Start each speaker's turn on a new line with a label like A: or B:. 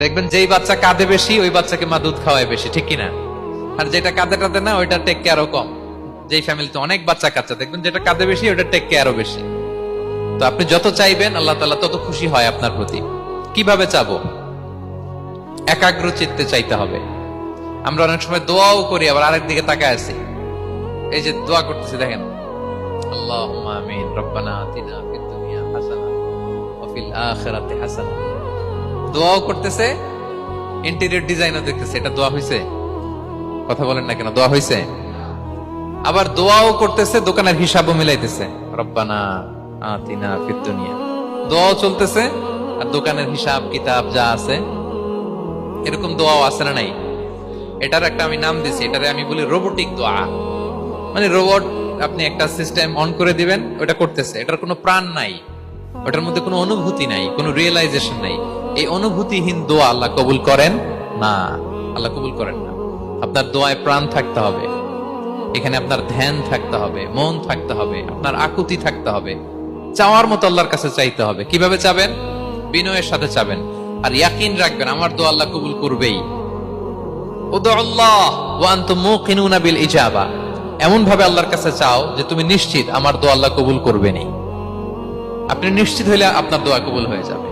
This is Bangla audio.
A: দেখবেন যেই বাচ্চা কাঁদে বেশি ওই বাচ্চাকে মা দুধ খাওয়ায় বেশি, ঠিক কিনা? আর যেটা কাঁদে টাদে না ওইটা টেক কেয়ারও কম। যেই ফ্যামিলিতে অনেক বাচ্চা কাচ্চা দেখবেন যেটা কাঁদে বেশি ওইটা টেক কেয়ারও বেশি। তো আপনি যত চাইবেন আল্লাহ তাআলা তত খুশি হয় আপনার প্রতি। কিভাবে চাবো? একাগ্র চিত্তে চাইতে হবে। আমরা অনেক সময় দোয়াও করি আবার আরেক দিকে তাকায় আছি। এই যে দোয়া করতেছি দেখেন, আল্লাহুম্মা আমিন, রব্বানা আতিনা ফিদ দুনিয়া হাসানা ওয়া ফিল আখিরাতি হাসানা। দোয়াও করতেছে, ইন্টেরিয়র ডিজাইনও দেখতেছে। এটা দোয়া হইছে? কথা বলেন না কেন, দোয়া হইছে? আবার দোয়াও করতেছে, দোকানের হিসাবও মিলাইতেছে, রব্বানা আতিনা ফিদ দুনিয়া। দোয়াও চলতেছে আর দোকানের হিসাব কিতাব যা আছে, এরকম দোয়াও আছে না নাই? এটার একটা আমি নাম দিছি, এটারে আমি বলি রোবোটিক দোয়া। মানে রোবট, আপনি একটা সিস্টেম অন করে দিবেন, ওটা করতেছে, এটার কোনো প্রাণ নাই, ওটার মধ্যে কোনো অনুভূতি নাই, কোনো রিয়েলাইজেশন নাই। এই অনুভূতিহীন দোয়া আল্লাহ কবুল করেন না, আল্লাহ কবুল করেন না। আপনার দোয়ায় প্রাণ থাকতে হবে, এখানে আপনার ধ্যান থাকতে হবে, মন থাকতে হবে, আপনার আকুতি থাকতে হবে, চাওয়ার মতো আল্লাহর কাছে চাইতে হবে। কিভাবে চাবেন? বিনয়ের সাথে চাবেন, আর ইয়াকিন রাখবেন আমার দোয়া আল্লাহ কবুল করবেই। উদুল্লাহ ওয়া আনতুম মুকিনুনা বিল ইজাবা। এমন ভাবে আল্লাহর কাছে চাও যে তুমি নিশ্চিত আমার দোয়া আল্লাহ কবুল করবেনই। আপনি নিশ্চিত হইলে আপনার দোয়া কবুল হয়ে যাবে।